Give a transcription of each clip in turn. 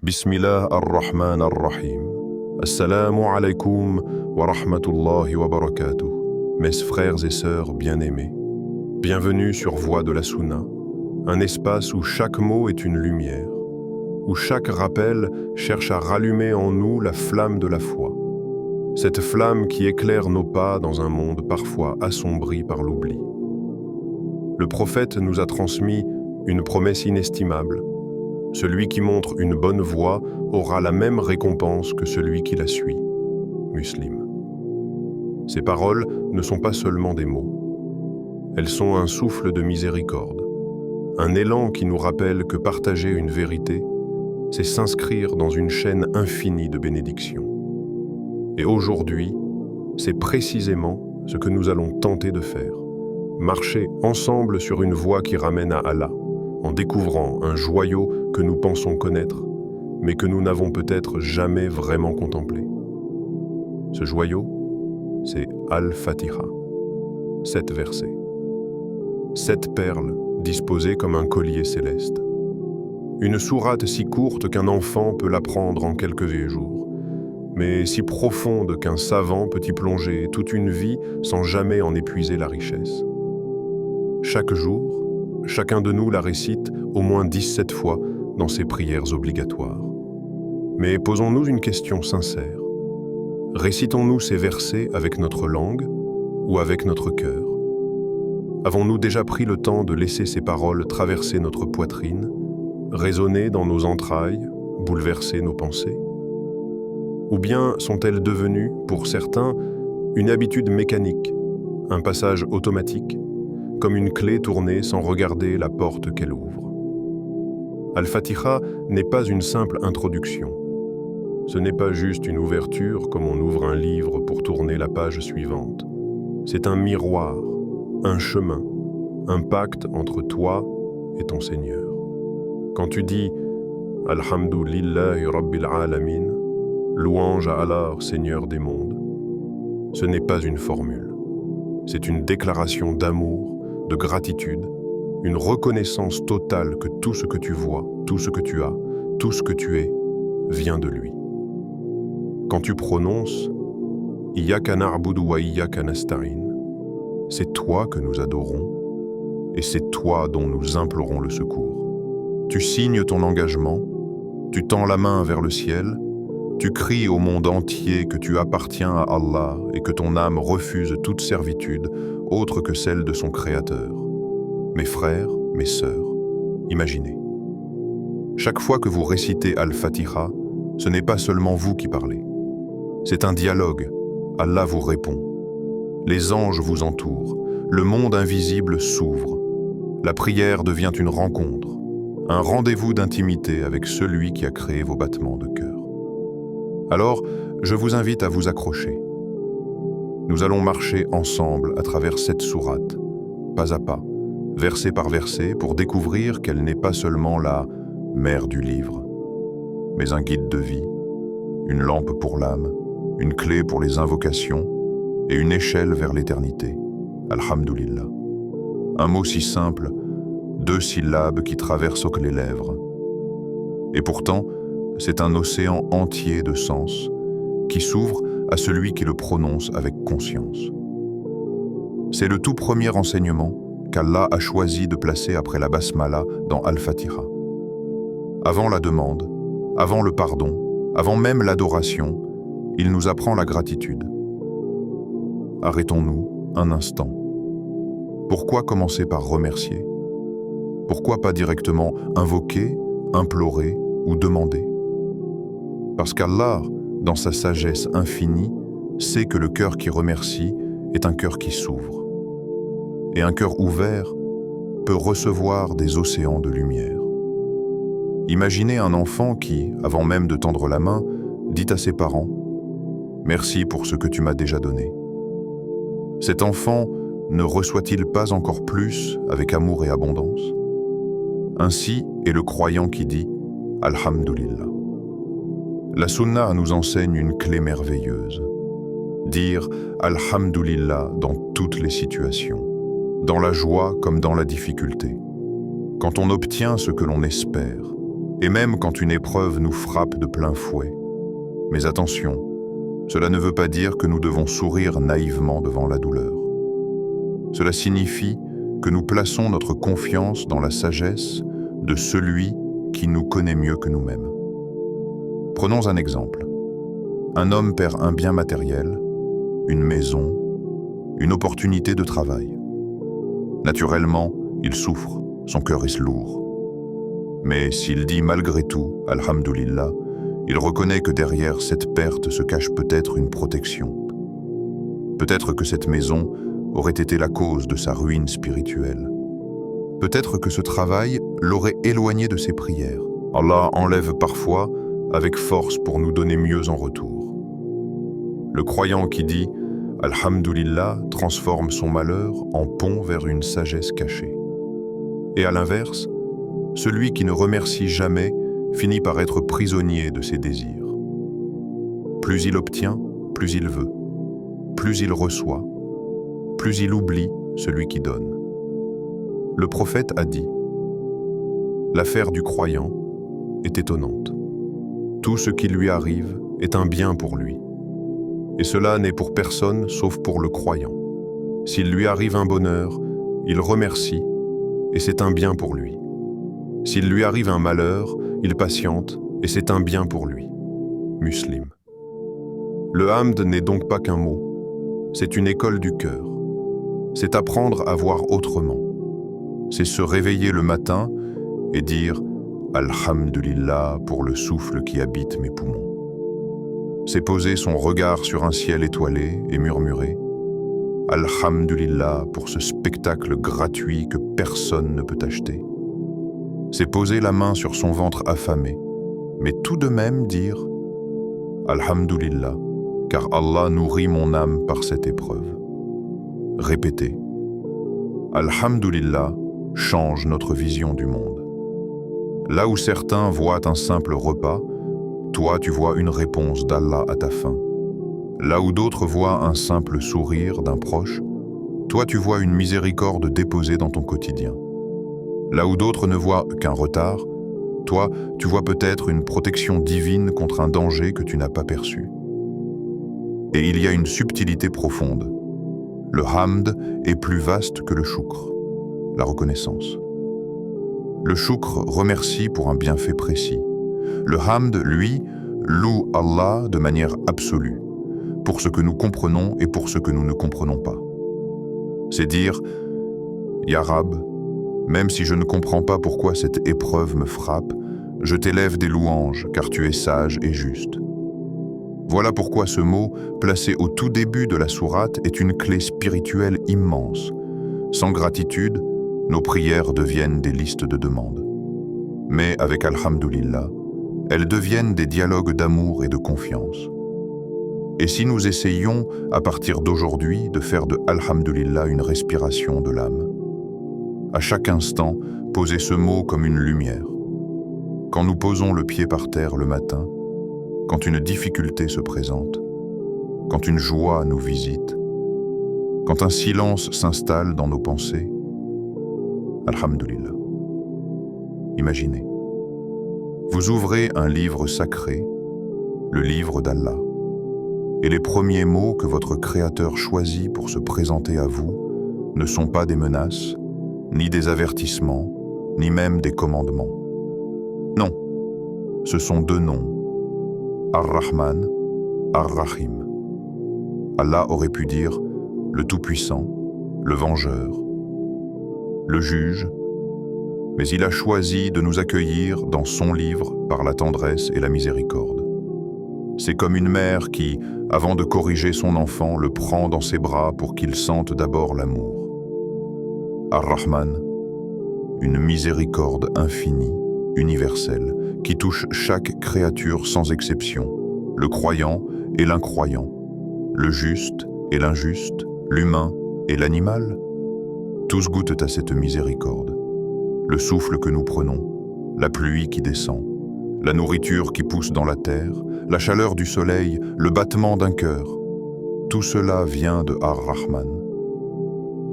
Bismillah ar-Rahman ar-Rahim. Assalamu alaikum wa rahmatullahi wa barakatuh. Mes frères et sœurs bien-aimés, bienvenue sur Voix de la Sunna, un espace où chaque mot est une lumière, où chaque rappel cherche à rallumer en nous la flamme de la foi. Cette flamme qui éclaire nos pas dans un monde parfois assombri par l'oubli. Le prophète nous a transmis une promesse inestimable. Celui qui montre une bonne voie aura la même récompense que celui qui la suit. Muslim. Ces paroles ne sont pas seulement des mots. Elles sont un souffle de miséricorde, un élan qui nous rappelle que partager une vérité, c'est s'inscrire dans une chaîne infinie de bénédictions. Et aujourd'hui, c'est précisément ce que nous allons tenter de faire. Marcher ensemble sur une voie qui ramène à Allah, en découvrant un joyau que nous pensons connaître, mais que nous n'avons peut-être jamais vraiment contemplé. Ce joyau, c'est Al-Fatiha. 7 versets. 7 perles disposées comme un collier céleste. Une sourate si courte qu'un enfant peut l'apprendre en quelques jours, mais si profonde qu'un savant peut y plonger toute une vie sans jamais en épuiser la richesse. Chaque jour, chacun de nous la récite au moins 17 fois dans ses prières obligatoires. Mais posons-nous une question sincère. Récitons-nous ces versets avec notre langue ou avec notre cœur? Avons-nous déjà pris le temps de laisser ces paroles traverser notre poitrine, résonner dans nos entrailles, bouleverser nos pensées? Ou bien sont-elles devenues, pour certains, une habitude mécanique, un passage automatique, comme une clé tournée sans regarder la porte qu'elle ouvre? Al-Fatiha n'est pas une simple introduction. Ce n'est pas juste une ouverture comme on ouvre un livre pour tourner la page suivante. C'est un miroir, un chemin, un pacte entre toi et ton Seigneur. Quand tu dis « Alhamdulillahi Rabbil Alamin », louange à Allah, Seigneur des mondes, ce n'est pas une formule. C'est une déclaration d'amour, de gratitude, une reconnaissance totale que tout ce que tu vois, tout ce que tu as, tout ce que tu es, vient de lui. Quand tu prononces « Iyyaka na'budu wa iyyaka nasta'in », c'est toi que nous adorons et c'est toi dont nous implorons le secours. Tu signes ton engagement, tu tends la main vers le ciel, tu cries au monde entier que tu appartiens à Allah et que ton âme refuse toute servitude autre que celle de son Créateur. Mes frères, mes sœurs, imaginez. Chaque fois que vous récitez Al-Fatiha, ce n'est pas seulement vous qui parlez. C'est un dialogue. Allah vous répond. Les anges vous entourent. Le monde invisible s'ouvre. La prière devient une rencontre, un rendez-vous d'intimité avec celui qui a créé vos battements de cœur. Alors, je vous invite à vous accrocher. Nous allons marcher ensemble à travers cette sourate, pas à pas, verset par verset, pour découvrir qu'elle n'est pas seulement la mère du livre, mais un guide de vie, une lampe pour l'âme, une clé pour les invocations et une échelle vers l'éternité. Alhamdulillah. Un mot si simple, 2 syllabes qui traversent les lèvres. Et pourtant, c'est un océan entier de sens qui s'ouvre à celui qui le prononce avec conscience. C'est le tout premier enseignement qu'Allah a choisi de placer après la basmala dans Al-Fatiha. Avant la demande, avant le pardon, avant même l'adoration, il nous apprend la gratitude. Arrêtons-nous un instant. Pourquoi commencer par remercier? Pourquoi pas directement invoquer, implorer ou demander? Parce qu'Allah, dans sa sagesse infinie, sait que le cœur qui remercie est un cœur qui s'ouvre. Et un cœur ouvert peut recevoir des océans de lumière. Imaginez un enfant qui, avant même de tendre la main, dit à ses parents « Merci pour ce que tu m'as déjà donné ». Cet enfant ne reçoit-il pas encore plus avec amour et abondance? Ainsi est le croyant qui dit « Alhamdulillah ». La Sunna nous enseigne une clé merveilleuse. Dire « Alhamdulillah » dans toutes les situations, dans la joie comme dans la difficulté. Quand on obtient ce que l'on espère, et même quand une épreuve nous frappe de plein fouet. Mais attention, cela ne veut pas dire que nous devons sourire naïvement devant la douleur. Cela signifie que nous plaçons notre confiance dans la sagesse de celui qui nous connaît mieux que nous-mêmes. Prenons un exemple. Un homme perd un bien matériel, une maison, une opportunité de travail. Naturellement, il souffre, son cœur est lourd. Mais s'il dit malgré tout « Alhamdulillah », il reconnaît que derrière cette perte se cache peut-être une protection. Peut-être que cette maison aurait été la cause de sa ruine spirituelle. Peut-être que ce travail l'aurait éloigné de ses prières. Allah enlève parfois avec force pour nous donner mieux en retour. Le croyant qui dit « Alhamdulillah » transforme son malheur en pont vers une sagesse cachée. Et à l'inverse, celui qui ne remercie jamais finit par être prisonnier de ses désirs. Plus il obtient, plus il veut. Plus il reçoit, plus il oublie celui qui donne. Le prophète a dit « L'affaire du croyant est étonnante. Tout ce qui lui arrive est un bien pour lui. Et cela n'est pour personne sauf pour le croyant. S'il lui arrive un bonheur, il remercie et c'est un bien pour lui. S'il lui arrive un malheur, il patiente et c'est un bien pour lui. » Muslim. Le hamd n'est donc pas qu'un mot, c'est une école du cœur. C'est apprendre à voir autrement. C'est se réveiller le matin et dire « Alhamdulillah » pour le souffle qui habite mes poumons. C'est poser son regard sur un ciel étoilé et murmurer « Alhamdulillah » pour ce spectacle gratuit que personne ne peut acheter. C'est poser la main sur son ventre affamé, mais tout de même dire « Alhamdulillah » car Allah nourrit mon âme par cette épreuve. Répétez « Alhamdulillah » change notre vision du monde. Là où certains voient un simple repas, toi tu vois une réponse d'Allah à ta faim. Là où d'autres voient un simple sourire d'un proche, toi tu vois une miséricorde déposée dans ton quotidien. Là où d'autres ne voient qu'un retard, toi tu vois peut-être une protection divine contre un danger que tu n'as pas perçu. Et il y a une subtilité profonde. Le hamd est plus vaste que le shukr, la reconnaissance. Le shukr remercie pour un bienfait précis. Le hamd, lui, loue Allah de manière absolue, pour ce que nous comprenons et pour ce que nous ne comprenons pas. C'est dire « Ya Rab, même si je ne comprends pas pourquoi cette épreuve me frappe, je t'élève des louanges, car tu es sage et juste. » Voilà pourquoi ce mot, placé au tout début de la sourate, est une clé spirituelle immense. Sans gratitude, nos prières deviennent des listes de demandes. Mais avec Alhamdulillah, elles deviennent des dialogues d'amour et de confiance. Et si nous essayions, à partir d'aujourd'hui, de faire de Alhamdulillah une respiration de l'âme? À chaque instant, posez ce mot comme une lumière. Quand nous posons le pied par terre le matin, quand une difficulté se présente, quand une joie nous visite, quand un silence s'installe dans nos pensées, Alhamdulillah. Imaginez. Vous ouvrez un livre sacré, le livre d'Allah, et les premiers mots que votre Créateur choisit pour se présenter à vous ne sont pas des menaces, ni des avertissements, ni même des commandements. Non, ce sont deux noms. Ar-Rahman, Ar-Rahim. Allah aurait pu dire le Tout-Puissant, le Vengeur, le Juge, mais il a choisi de nous accueillir dans son livre par la tendresse et la miséricorde. C'est comme une mère qui, avant de corriger son enfant, le prend dans ses bras pour qu'il sente d'abord l'amour. Ar-Rahman, une miséricorde infinie, universelle, qui touche chaque créature sans exception, le croyant et l'incroyant, le juste et l'injuste, l'humain et l'animal. Tous goûtent à cette miséricorde. Le souffle que nous prenons, la pluie qui descend, la nourriture qui pousse dans la terre, la chaleur du soleil, le battement d'un cœur, tout cela vient de Ar-Rahman.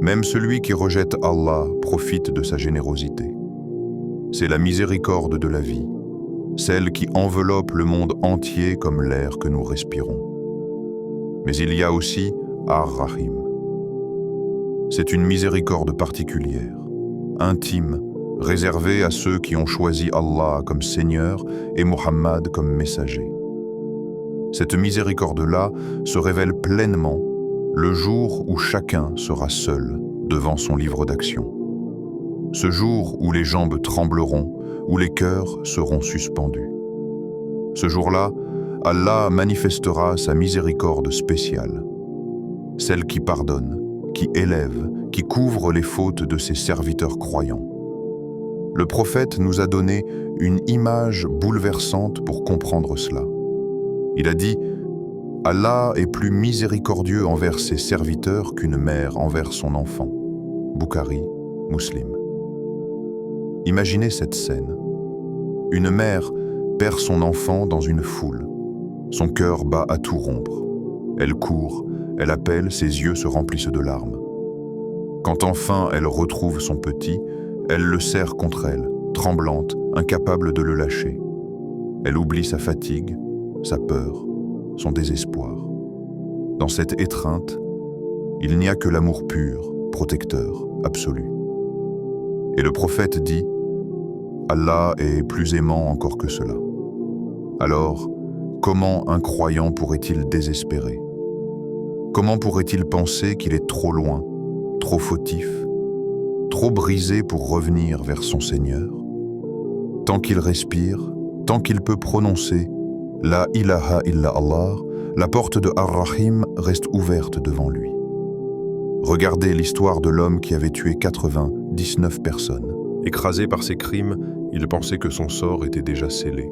Même celui qui rejette Allah profite de sa générosité. C'est la miséricorde de la vie, celle qui enveloppe le monde entier comme l'air que nous respirons. Mais il y a aussi Ar-Rahim. C'est une miséricorde particulière, intime, réservée à ceux qui ont choisi Allah comme Seigneur et Muhammad comme messager. Cette miséricorde-là se révèle pleinement le jour où chacun sera seul devant son livre d'action. Ce jour où les jambes trembleront, où les cœurs seront suspendus. Ce jour-là, Allah manifestera sa miséricorde spéciale, celle qui pardonne, qui élève, qui couvre les fautes de ses serviteurs croyants. Le prophète nous a donné une image bouleversante pour comprendre cela. Il a dit « Allah est plus miséricordieux envers ses serviteurs qu'une mère envers son enfant. » Bukhari, Muslim. Imaginez cette scène. Une mère perd son enfant dans une foule. Son cœur bat à tout rompre. Elle court, elle appelle, ses yeux se remplissent de larmes. Quand enfin elle retrouve son petit, elle le serre contre elle, tremblante, incapable de le lâcher. Elle oublie sa fatigue, sa peur, son désespoir. Dans cette étreinte, il n'y a que l'amour pur, protecteur, absolu. Et le prophète dit « Allah est plus aimant encore que cela ». Alors, comment un croyant pourrait-il désespérer? Comment pourrait-il penser qu'il est trop loin, trop fautif, trop brisé pour revenir vers son Seigneur? Tant qu'il respire, tant qu'il peut prononcer « La ilaha illa Allah », la porte de Ar-Rahim reste ouverte devant lui. Regardez l'histoire de l'homme qui avait tué 99 personnes. Écrasé par ses crimes, il pensait que son sort était déjà scellé.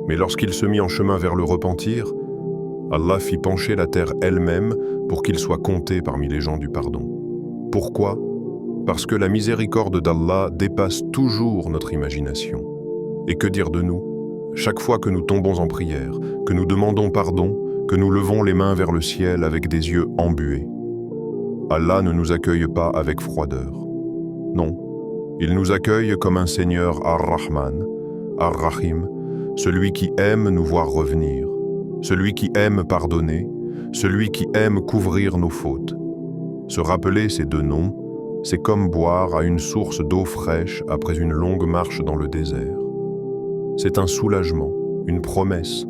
Mais lorsqu'il se mit en chemin vers le repentir, Allah fit pencher la terre elle-même pour qu'il soit compté parmi les gens du pardon. Pourquoi? Parce que la miséricorde d'Allah dépasse toujours notre imagination. Et que dire de nous? Chaque fois que nous tombons en prière, que nous demandons pardon, que nous levons les mains vers le ciel avec des yeux embués, Allah ne nous accueille pas avec froideur. Non, il nous accueille comme un Seigneur Ar-Rahman, Ar-Rahim, celui qui aime nous voir revenir, celui qui aime pardonner, celui qui aime couvrir nos fautes. Se rappeler ces deux noms, c'est comme boire à une source d'eau fraîche après une longue marche dans le désert. C'est un soulagement, une promesse,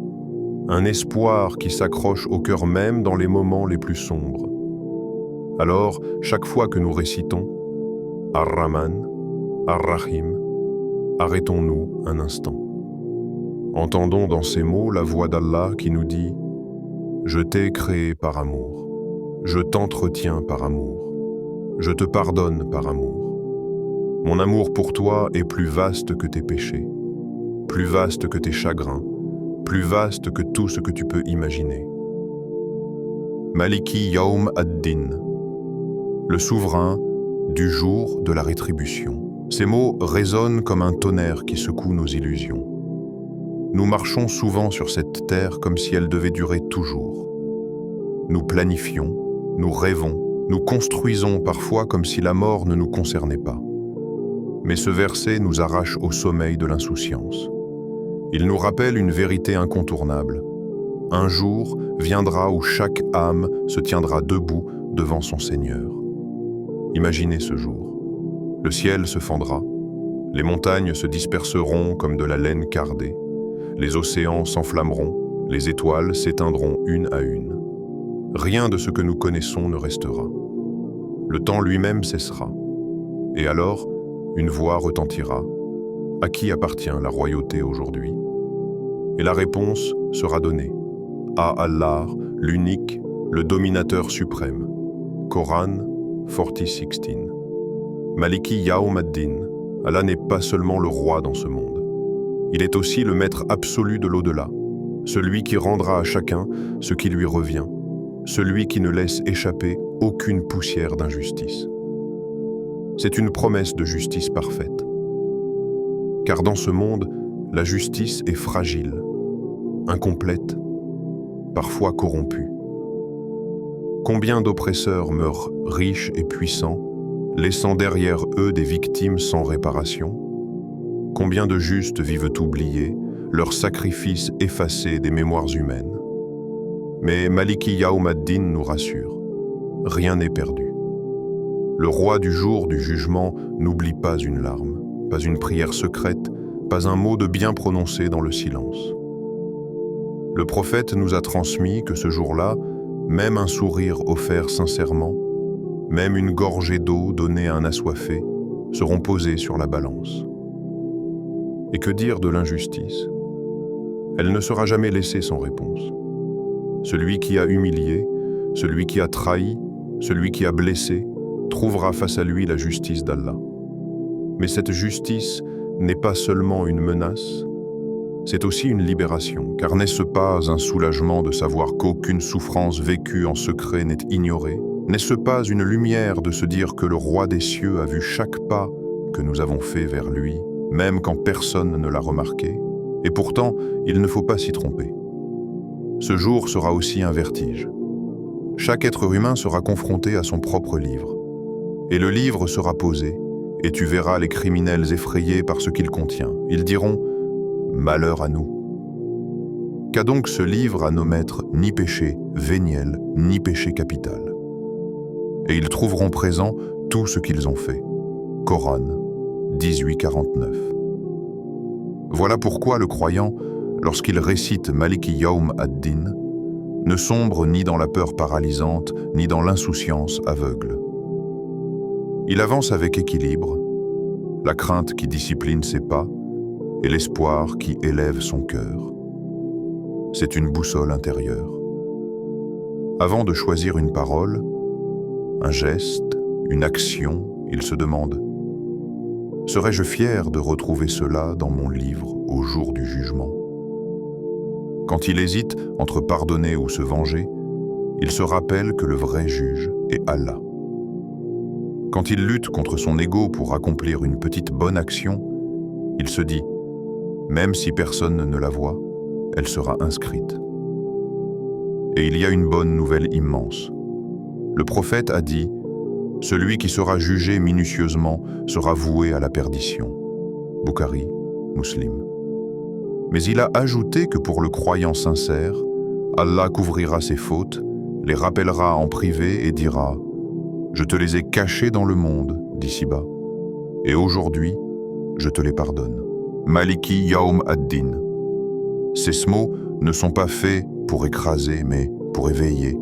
un espoir qui s'accroche au cœur même dans les moments les plus sombres. Alors, chaque fois que nous récitons Ar-Rahman, Ar-Rahim, arrêtons-nous un instant. Entendons dans ces mots la voix d'Allah qui nous dit « Je t'ai créé par amour, je t'entretiens par amour, je te pardonne par amour. Mon amour pour toi est plus vaste que tes péchés, plus vaste que tes chagrins, plus vaste que tout ce que tu peux imaginer. » Maliki Yawm ad-Din, le souverain du jour de la rétribution. Ces mots résonnent comme un tonnerre qui secoue nos illusions. Nous marchons souvent sur cette terre comme si elle devait durer toujours. Nous planifions, nous rêvons, nous construisons parfois comme si la mort ne nous concernait pas. Mais ce verset nous arrache au sommeil de l'insouciance. Il nous rappelle une vérité incontournable. Un jour viendra où chaque âme se tiendra debout devant son Seigneur. Imaginez ce jour. Le ciel se fendra, les montagnes se disperseront comme de la laine cardée, les océans s'enflammeront, les étoiles s'éteindront une à une. Rien de ce que nous connaissons ne restera. Le temps lui-même cessera. Et alors, une voix retentira. À qui appartient la royauté aujourd'hui? Et la réponse sera donnée. À Allah, l'unique, le dominateur suprême. Coran 40:16. Maliki Yawm ad-Din, Allah n'est pas seulement le roi dans ce monde. Il est aussi le maître absolu de l'au-delà, celui qui rendra à chacun ce qui lui revient, celui qui ne laisse échapper aucune poussière d'injustice. C'est une promesse de justice parfaite. Car dans ce monde, la justice est fragile, incomplète, parfois corrompue. Combien d'oppresseurs meurent riches et puissants, laissant derrière eux des victimes sans réparation? Combien de justes vivent oubliés, leur sacrifice effacé des mémoires humaines. Mais Maliki Yaoum ad-Din nous rassure. Rien n'est perdu. Le roi du jour du jugement n'oublie pas une larme, pas une prière secrète, pas un mot de bien prononcé dans le silence. Le prophète nous a transmis que ce jour-là, même un sourire offert sincèrement, même une gorgée d'eau donnée à un assoiffé, seront posées sur la balance. Et que dire de l'injustice? Elle ne sera jamais laissée sans réponse. Celui qui a humilié, celui qui a trahi, celui qui a blessé, trouvera face à lui la justice d'Allah. Mais cette justice n'est pas seulement une menace, c'est aussi une libération, car n'est-ce pas un soulagement de savoir qu'aucune souffrance vécue en secret n'est ignorée? N'est-ce pas une lumière de se dire que le roi des cieux a vu chaque pas que nous avons fait vers lui, même quand personne ne l'a remarqué? Et pourtant, il ne faut pas s'y tromper. Ce jour sera aussi un vertige. Chaque être humain sera confronté à son propre livre. Et le livre sera posé, et tu verras les criminels effrayés par ce qu'il contient. Ils diront « Malheur à nous ». Qu'a donc ce livre à nos maîtres ni péché véniel, ni péché capital? Et ils trouveront présent tout ce qu'ils ont fait. Coran 18:49. Voilà pourquoi le croyant, lorsqu'il récite Maliki Yaoum ad-Din, ne sombre ni dans la peur paralysante, ni dans l'insouciance aveugle. Il avance avec équilibre, la crainte qui discipline ses pas et l'espoir qui élève son cœur. C'est une boussole intérieure. Avant de choisir une parole, un geste, une action, il se demande « Serais-je fier de retrouver cela dans mon livre au jour du jugement ?» Quand il hésite entre pardonner ou se venger, il se rappelle que le vrai juge est Allah. Quand il lutte contre son ego pour accomplir une petite bonne action, il se dit « Même si personne ne la voit, elle sera inscrite. » Et il y a une bonne nouvelle immense. Le prophète a dit « Celui qui sera jugé minutieusement sera voué à la perdition. » Bukhari, Muslim. Mais il a ajouté que pour le croyant sincère, Allah couvrira ses fautes, les rappellera en privé et dira « Je te les ai cachés dans le monde, d'ici-bas, et aujourd'hui, je te les pardonne. » Maliki Yaoum ad-Din. Ces mots ne sont pas faits pour écraser, mais pour éveiller.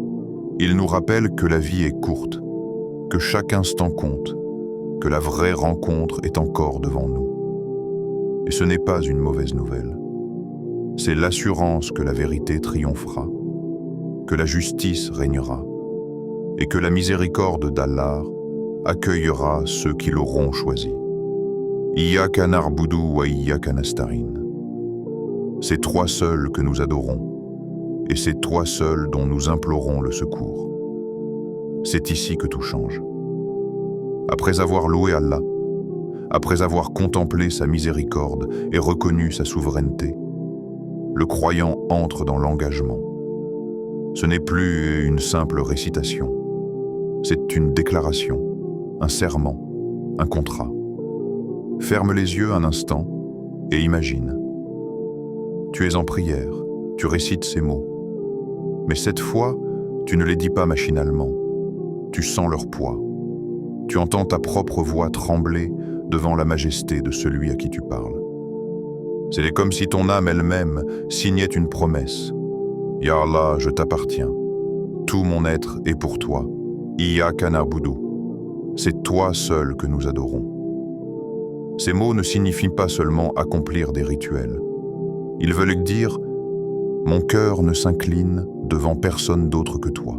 Ils nous rappellent que la vie est courte, que chaque instant compte, que la vraie rencontre est encore devant nous. Et ce n'est pas une mauvaise nouvelle. C'est l'assurance que la vérité triomphera, que la justice régnera, et que la miséricorde d'Allah accueillera ceux qui l'auront choisi. Iyyaka na'budu wa iyyaka nasta'in. C'est toi seul que nous adorons, et c'est toi seul dont nous implorons le secours. C'est ici que tout change. Après avoir loué Allah, après avoir contemplé sa miséricorde et reconnu sa souveraineté, le croyant entre dans l'engagement. Ce n'est plus une simple récitation, c'est une déclaration, un serment, un contrat. Ferme les yeux un instant et imagine. Tu es en prière, tu récites ces mots. Mais cette fois, tu ne les dis pas machinalement. Tu sens leur poids. Tu entends ta propre voix trembler devant la majesté de celui à qui tu parles. C'est comme si ton âme elle-même signait une promesse. « Ya Allah, je t'appartiens. Tout mon être est pour toi. Iyyaka na'budu. C'est toi seul que nous adorons. » Ces mots ne signifient pas seulement accomplir des rituels. Ils veulent dire « Mon cœur ne s'incline devant personne d'autre que toi.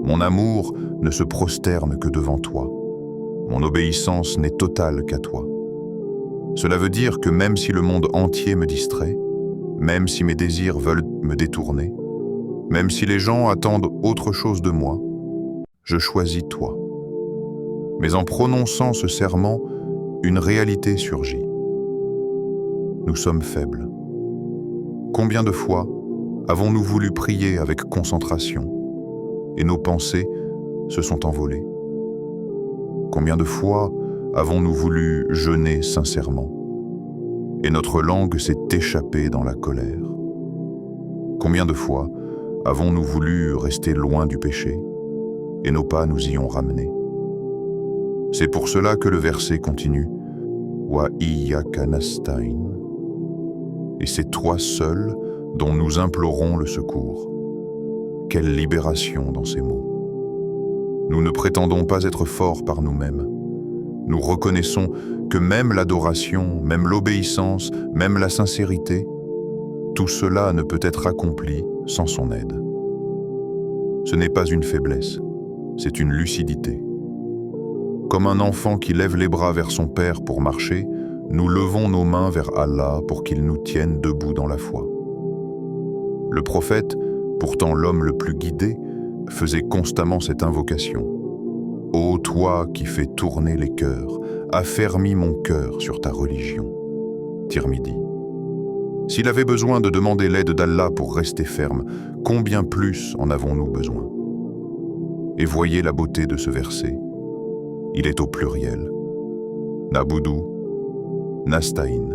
Mon amour ne se prosterne que devant toi. Mon obéissance n'est totale qu'à toi. » Cela veut dire que même si le monde entier me distrait, même si mes désirs veulent me détourner, même si les gens attendent autre chose de moi, je choisis toi. Mais en prononçant ce serment, une réalité surgit. Nous sommes faibles. Combien de fois avons-nous voulu prier avec concentration et nos pensées se sont envolées? Combien de fois avons-nous voulu jeûner sincèrement et notre langue s'est échappée dans la colère. Combien de fois avons-nous voulu rester loin du péché et nos pas nous y ont ramenés? C'est pour cela que le verset continue « Wa iyyaka nasta'in » et c'est toi seul dont nous implorons le secours. Quelle libération dans ces mots! Nous ne prétendons pas être forts par nous-mêmes. Nous reconnaissons que même l'adoration, même l'obéissance, même la sincérité, tout cela ne peut être accompli sans son aide. Ce n'est pas une faiblesse, c'est une lucidité. Comme un enfant qui lève les bras vers son Père pour marcher, nous levons nos mains vers Allah pour qu'il nous tienne debout dans la foi. Le prophète, pourtant l'homme le plus guidé, faisait constamment cette invocation. « Ô toi qui fais tourner les cœurs, affermis mon cœur sur ta religion. » Tirmidhi. S'il avait besoin de demander l'aide d'Allah pour rester ferme, combien plus en avons-nous besoin? Et voyez la beauté de ce verset. Il est au pluriel. Naboudou, nasta'in.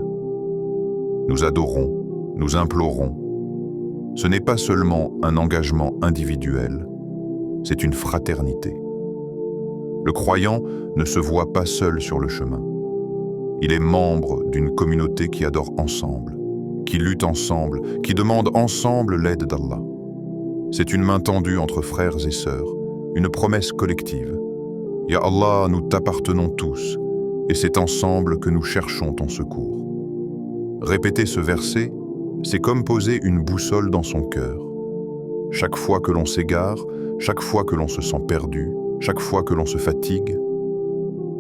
Nous adorons, nous implorons. Ce n'est pas seulement un engagement individuel, c'est une fraternité. Le croyant ne se voit pas seul sur le chemin. Il est membre d'une communauté qui adore ensemble, qui lutte ensemble, qui demande ensemble l'aide d'Allah. C'est une main tendue entre frères et sœurs, une promesse collective. Ya Allah, nous t'appartenons tous, et c'est ensemble que nous cherchons ton secours. Répéter ce verset, c'est comme poser une boussole dans son cœur. Chaque fois que l'on s'égare, chaque fois que l'on se sent perdu, chaque fois que l'on se fatigue,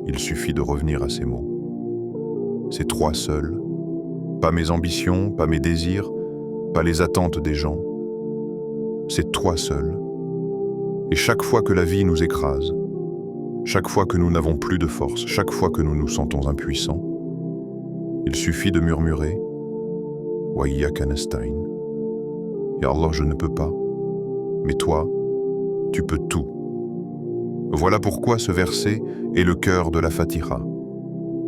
il suffit de revenir à ces mots. C'est toi seul, pas mes ambitions, pas mes désirs, pas les attentes des gens. C'est toi seul. Et chaque fois que la vie nous écrase, chaque fois que nous n'avons plus de force, chaque fois que nous nous sentons impuissants, il suffit de murmurer « Wa iyyaka nasta'in » « Ya Allah, je ne peux pas, mais toi, tu peux tout. » Voilà pourquoi ce verset est le cœur de la Fatiha,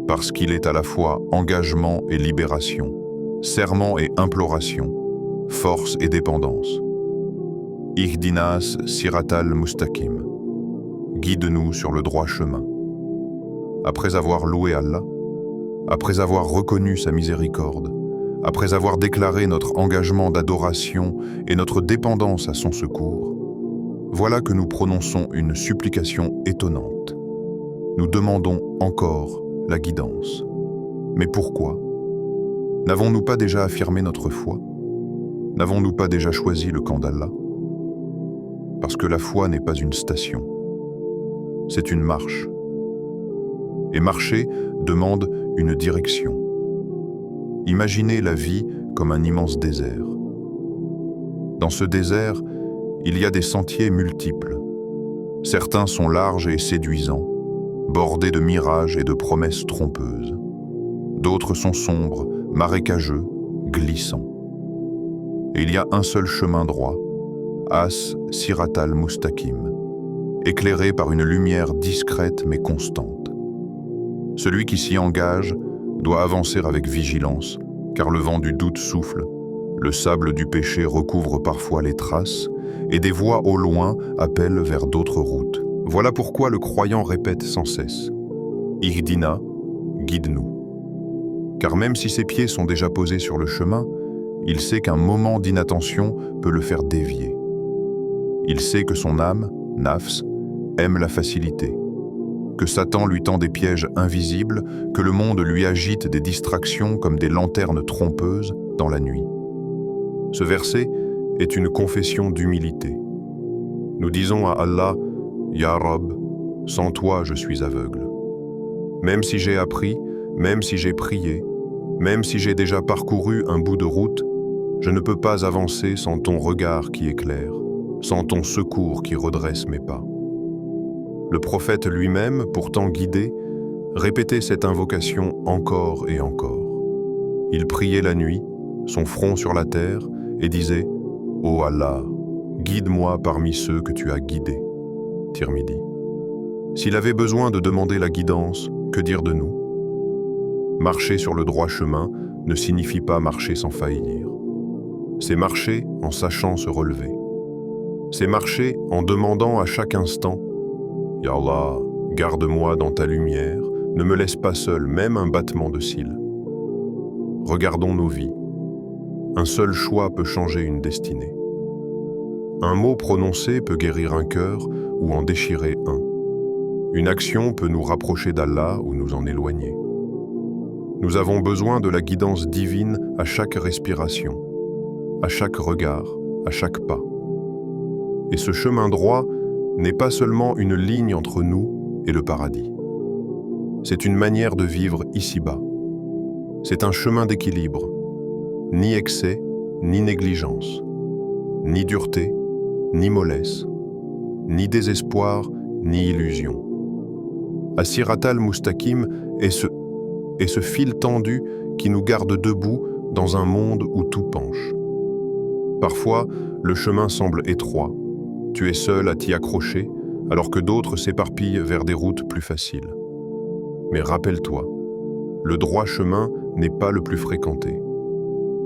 parce qu'il est à la fois engagement et libération, serment et imploration, force et dépendance. Ihdinas siratal mustaqim. Guide-nous sur le droit chemin. Après avoir loué Allah, après avoir reconnu sa miséricorde, après avoir déclaré notre engagement d'adoration et notre dépendance à son secours, voilà que nous prononçons une supplication étonnante. Nous demandons encore la guidance. Mais pourquoi? N'avons-nous pas déjà affirmé notre foi? N'avons-nous pas déjà choisi le camp d'Allah? Parce que la foi n'est pas une station. C'est une marche. Et marcher demande une direction. Imaginez la vie comme un immense désert. Dans ce désert, il y a des sentiers multiples. Certains sont larges et séduisants, bordés de mirages et de promesses trompeuses. D'autres sont sombres, marécageux, glissants. Et il y a un seul chemin droit, As Siratal Mustaqim, éclairé par une lumière discrète mais constante. Celui qui s'y engage doit avancer avec vigilance, car le vent du doute souffle, le sable du péché recouvre parfois les traces, et des voix au loin appellent vers d'autres routes. Voilà pourquoi le croyant répète sans cesse « Ihdina, guide-nous ». Car même si ses pieds sont déjà posés sur le chemin, il sait qu'un moment d'inattention peut le faire dévier. Il sait que son âme, nafs, aime la facilité, que Satan lui tend des pièges invisibles, que le monde lui agite des distractions comme des lanternes trompeuses dans la nuit. Ce verset est une confession d'humilité. Nous disons à Allah, « Ya Rab, sans toi je suis aveugle. Même si j'ai appris, même si j'ai prié, même si j'ai déjà parcouru un bout de route, je ne peux pas avancer sans ton regard qui éclaire, sans ton secours qui redresse mes pas. » Le prophète lui-même, pourtant guidé, répétait cette invocation encore et encore. Il priait la nuit, son front sur la terre, et disait « Ô Allah, guide-moi parmi ceux que tu as guidés. » Tirmidhi. S'il avait besoin de demander la guidance, que dire de nous? Marcher sur le droit chemin ne signifie pas marcher sans faillir. C'est marcher en sachant se relever. C'est marcher en demandant à chaque instant « Ya Allah, garde-moi dans ta lumière, ne me laisse pas seul, même un battement de cils. » Regardons nos vies. Un seul choix peut changer une destinée. Un mot prononcé peut guérir un cœur ou en déchirer un. Une action peut nous rapprocher d'Allah ou nous en éloigner. Nous avons besoin de la guidance divine à chaque respiration, à chaque regard, à chaque pas. Et ce chemin droit n'est pas seulement une ligne entre nous et le paradis. C'est une manière de vivre ici-bas. C'est un chemin d'équilibre. Ni excès, ni négligence. Ni dureté, ni mollesse. Ni désespoir, ni illusion. As-Sirat al-Mustaqim est ce fil tendu qui nous garde debout dans un monde où tout penche. Parfois, le chemin semble étroit. Tu es seul à t'y accrocher, alors que d'autres s'éparpillent vers des routes plus faciles. Mais rappelle-toi, le droit chemin n'est pas le plus fréquenté.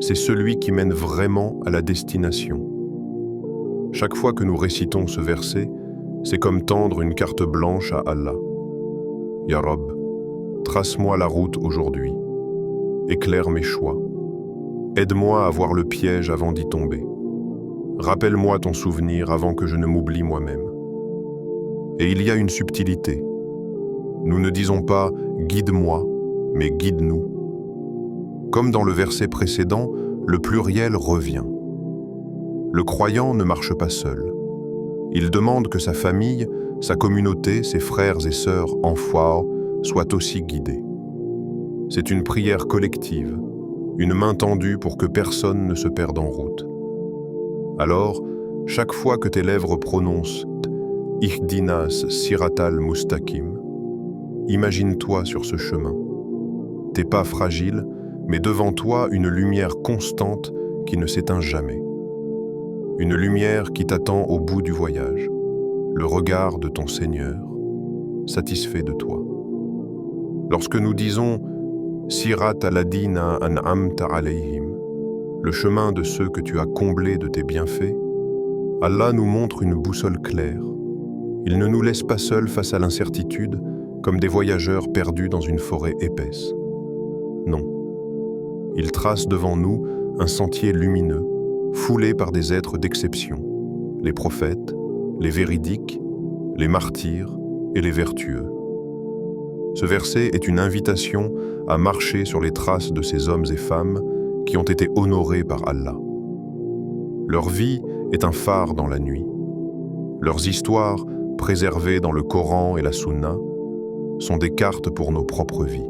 C'est celui qui mène vraiment à la destination. Chaque fois que nous récitons ce verset, c'est comme tendre une carte blanche à Allah. Ya Rab, trace-moi la route aujourd'hui. Éclaire mes choix. Aide-moi à voir le piège avant d'y tomber. Rappelle-moi ton souvenir avant que je ne m'oublie moi-même. Et il y a une subtilité. Nous ne disons pas « guide-moi », mais « guide-nous ». Comme dans le verset précédent, le pluriel revient. Le croyant ne marche pas seul. Il demande que sa famille, sa communauté, ses frères et sœurs en foi soient aussi guidés. C'est une prière collective, une main tendue pour que personne ne se perde en route. Alors, chaque fois que tes lèvres prononcent « Ihdinas siratal mustaqim », imagine-toi sur ce chemin. Tes pas fragiles, mais devant toi une lumière constante qui ne s'éteint jamais. Une lumière qui t'attend au bout du voyage, le regard de ton Seigneur, satisfait de toi. Lorsque nous disons « Sirat aladina an'amta alayhim », le chemin de ceux que tu as comblés de tes bienfaits, Allah nous montre une boussole claire. Il ne nous laisse pas seuls face à l'incertitude, comme des voyageurs perdus dans une forêt épaisse. Non. Il trace devant nous un sentier lumineux, foulé par des êtres d'exception, les prophètes, les véridiques, les martyrs et les vertueux. Ce verset est une invitation à marcher sur les traces de ces hommes et femmes qui ont été honorés par Allah. Leur vie est un phare dans la nuit. Leurs histoires, préservées dans le Coran et la Sunna, sont des cartes pour nos propres vies.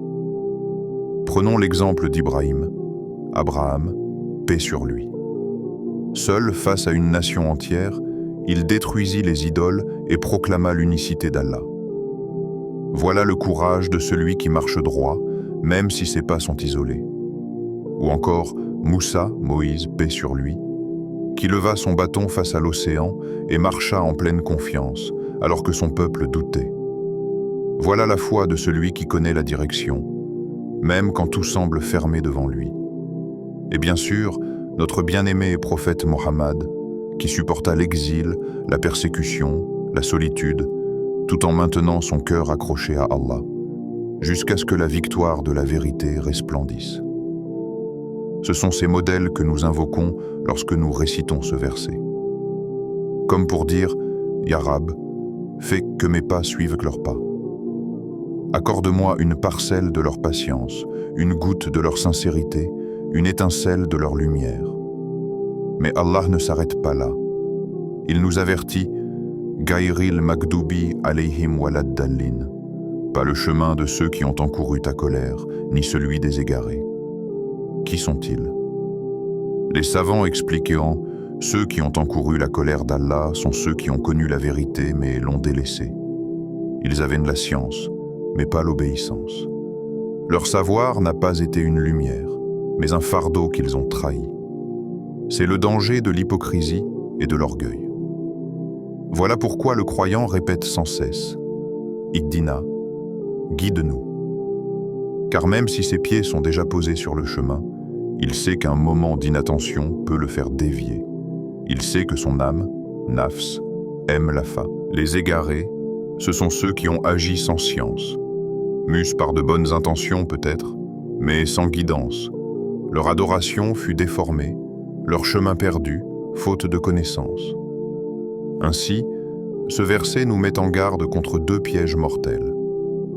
Prenons l'exemple d'Ibrahim, Abraham, paix sur lui. Seul face à une nation entière, il détruisit les idoles et proclama l'unicité d'Allah. Voilà le courage de celui qui marche droit, même si ses pas sont isolés. Ou encore Moussa, Moïse, paix sur lui, qui leva son bâton face à l'océan et marcha en pleine confiance, alors que son peuple doutait. Voilà la foi de celui qui connaît la direction, même quand tout semble fermé devant lui. Et bien sûr, notre bien-aimé prophète Mohammed, qui supporta l'exil, la persécution, la solitude, tout en maintenant son cœur accroché à Allah, jusqu'à ce que la victoire de la vérité resplendisse. Ce sont ces modèles que nous invoquons lorsque nous récitons ce verset. Comme pour dire « Ya Rab, fais que mes pas suivent leurs pas. Accorde-moi une parcelle de leur patience, une goutte de leur sincérité, une étincelle de leur lumière. » Mais Allah ne s'arrête pas là. Il nous avertit « Gayril Magdubi alayhim waladdallin » pas le chemin de ceux qui ont encouru ta colère, ni celui des égarés. Qui sont-ils? Les savants expliquant « Ceux qui ont encouru la colère d'Allah sont ceux qui ont connu la vérité mais l'ont délaissée. Ils avaient de la science, mais pas l'obéissance. Leur savoir n'a pas été une lumière, mais un fardeau qu'ils ont trahi. C'est le danger de l'hypocrisie et de l'orgueil. Voilà pourquoi le croyant répète sans cesse « Ihdina, guide-nous ». Car même si ses pieds sont déjà posés sur le chemin, Il sait qu'un moment d'inattention peut le faire dévier. Il sait que son âme, nafs, aime la fa. Les égarés, ce sont ceux qui ont agi sans science. Mus par de bonnes intentions peut-être, mais sans guidance. Leur adoration fut déformée, leur chemin perdu, faute de connaissance. Ainsi, ce verset nous met en garde contre deux pièges mortels,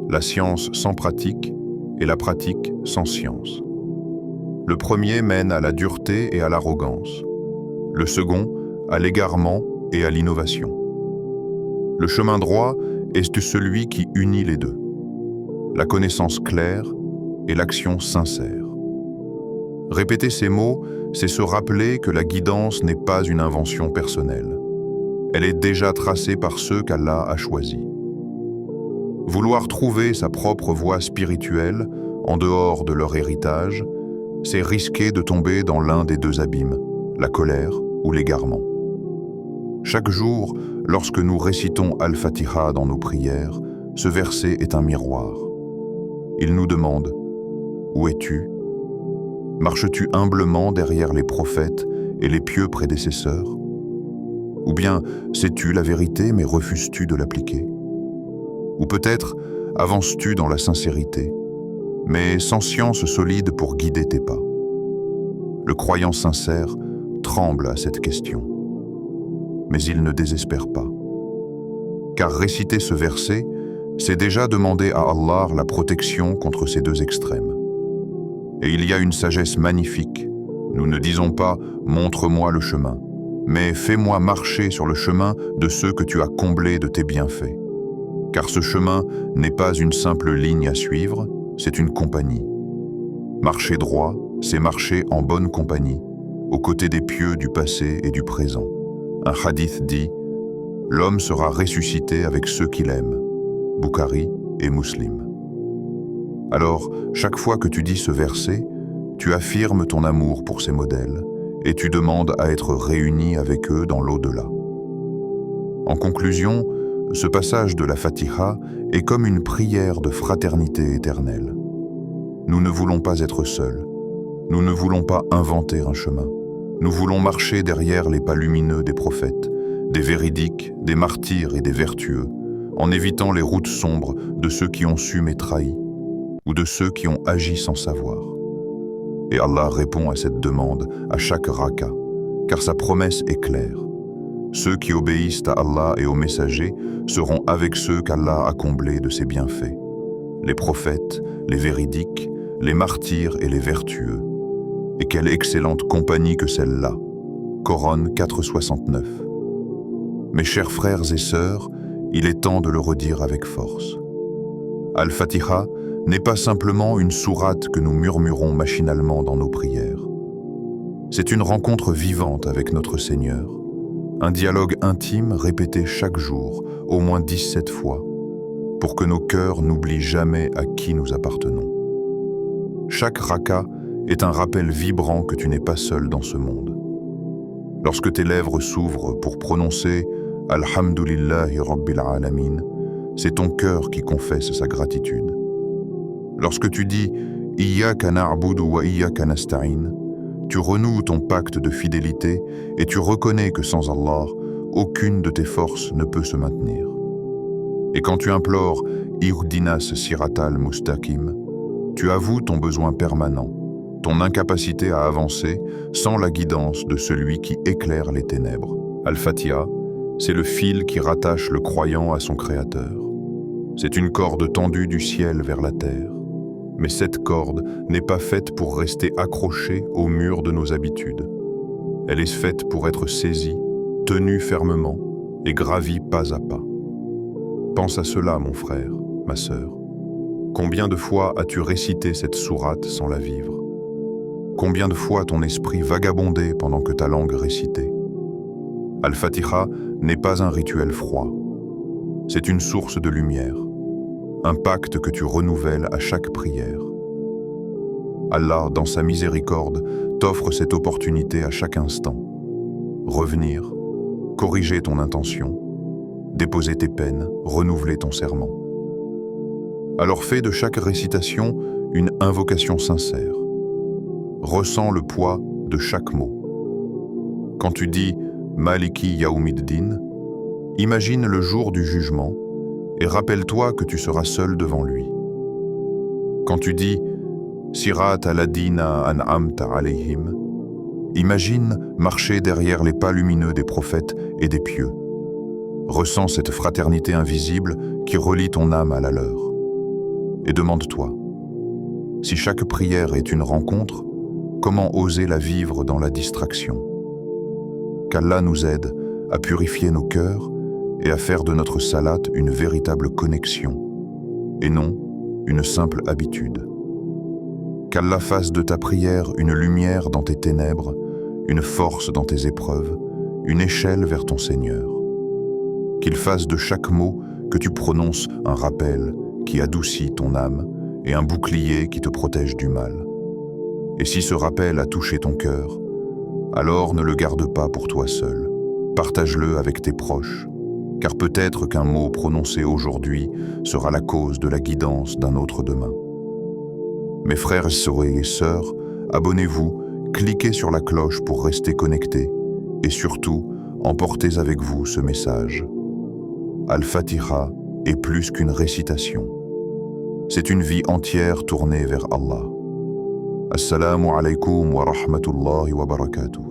la science sans pratique et la pratique sans science. Le premier mène à la dureté et à l'arrogance, le second à l'égarement et à l'innovation. Le chemin droit est celui qui unit les deux, la connaissance claire et l'action sincère. Répéter ces mots, c'est se rappeler que la guidance n'est pas une invention personnelle. Elle est déjà tracée par ceux qu'Allah a choisis. Vouloir trouver sa propre voie spirituelle, en dehors de leur héritage, c'est risquer de tomber dans l'un des deux abîmes, la colère ou l'égarement. Chaque jour, lorsque nous récitons Al-Fatiha dans nos prières, ce verset est un miroir. Il nous demande « Où es-tu ? Marches-tu humblement derrière les prophètes et les pieux prédécesseurs ? Ou bien sais-tu la vérité mais refuses-tu de l'appliquer ? Ou peut-être avances-tu dans la sincérité, mais sans science solide pour guider tes pas ? Le croyant sincère tremble à cette question, mais il ne désespère pas. Car réciter ce verset, c'est déjà demander à Allah la protection contre ces deux extrêmes. Et il y a une sagesse magnifique. Nous ne disons pas « montre-moi le chemin », mais « fais-moi marcher sur le chemin de ceux que tu as comblés de tes bienfaits ». Car ce chemin n'est pas une simple ligne à suivre, c'est une compagnie. Marcher droit, c'est marcher en bonne compagnie, aux côtés des pieux du passé et du présent. Un hadith dit « L'homme sera ressuscité avec ceux qu'il aime ». Bukhari et Muslim. Alors, chaque fois que tu dis ce verset, tu affirmes ton amour pour ces modèles et tu demandes à être réuni avec eux dans l'au-delà. En conclusion, ce passage de la Fatiha est comme une prière de fraternité éternelle. Nous ne voulons pas être seuls. Nous ne voulons pas inventer un chemin. Nous voulons marcher derrière les pas lumineux des prophètes, des véridiques, des martyrs et des vertueux, en évitant les routes sombres de ceux qui ont su mais trahi, ou de ceux qui ont agi sans savoir. Et Allah répond à cette demande à chaque raka, car sa promesse est claire. Ceux qui obéissent à Allah et aux messagers seront avec ceux qu'Allah a comblés de ses bienfaits. Les prophètes, les véridiques, les martyrs et les vertueux. Et quelle excellente compagnie que celle-là. Coran 4,69. Mes chers frères et sœurs, il est temps de le redire avec force. Al-Fatiha n'est pas simplement une sourate que nous murmurons machinalement dans nos prières. C'est une rencontre vivante avec notre Seigneur, un dialogue intime répété chaque jour, au moins 17 fois, pour que nos cœurs n'oublient jamais à qui nous appartenons. Chaque raka est un rappel vibrant que tu n'es pas seul dans ce monde. Lorsque tes lèvres s'ouvrent pour prononcer « Alhamdulillahi Rabbil Alamin », c'est ton cœur qui confesse sa gratitude. Lorsque tu dis « Iyyaka na'budu wa iyyaka nasta'in », tu renoues ton pacte de fidélité et tu reconnais que sans Allah, aucune de tes forces ne peut se maintenir. Et quand tu implores « Ihdinas siratal mustaqim », tu avoues ton besoin permanent, ton incapacité à avancer sans la guidance de celui qui éclaire les ténèbres. Al-Fatiha, c'est le fil qui rattache le croyant à son Créateur. C'est une corde tendue du ciel vers la terre. Mais cette corde n'est pas faite pour rester accrochée au mur de nos habitudes. Elle est faite pour être saisie, tenue fermement et gravie pas à pas. Pense à cela, mon frère, ma sœur. Combien de fois as-tu récité cette sourate sans la vivre? Combien de fois ton esprit vagabondait pendant que ta langue récitait? Al-Fatiha n'est pas un rituel froid. C'est une source de lumière, un pacte que tu renouvelles à chaque prière. Allah, dans sa miséricorde, t'offre cette opportunité à chaque instant. Revenir, corriger ton intention, déposer tes peines, renouveler ton serment. Alors fais de chaque récitation une invocation sincère. Ressens le poids de chaque mot. Quand tu dis Maliki Yaoumiddin, imagine le jour du jugement et rappelle-toi que tu seras seul devant lui. Quand tu dis Sirat al-Adina an'amta alayhim, imagine marcher derrière les pas lumineux des prophètes et des pieux. Ressens cette fraternité invisible qui relie ton âme à la leur. Et demande-toi, si chaque prière est une rencontre, comment oser la vivre dans la distraction? Qu'Allah nous aide à purifier nos cœurs et à faire de notre salate une véritable connexion, et non une simple habitude. Qu'Allah fasse de ta prière une lumière dans tes ténèbres, une force dans tes épreuves, une échelle vers ton Seigneur. Qu'il fasse de chaque mot que tu prononces un rappel qui adoucit ton âme et un bouclier qui te protège du mal. Et si ce rappel a touché ton cœur, alors ne le garde pas pour toi seul. Partage-le avec tes proches, car peut-être qu'un mot prononcé aujourd'hui sera la cause de la guidance d'un autre demain. Mes frères et sœurs, abonnez-vous, cliquez sur la cloche pour rester connectés et surtout, emportez avec vous ce message. Al-Fatiha est plus qu'une récitation. C'est une vie entière tournée vers Allah. Assalamu alaikum wa rahmatullahi wa barakatuh.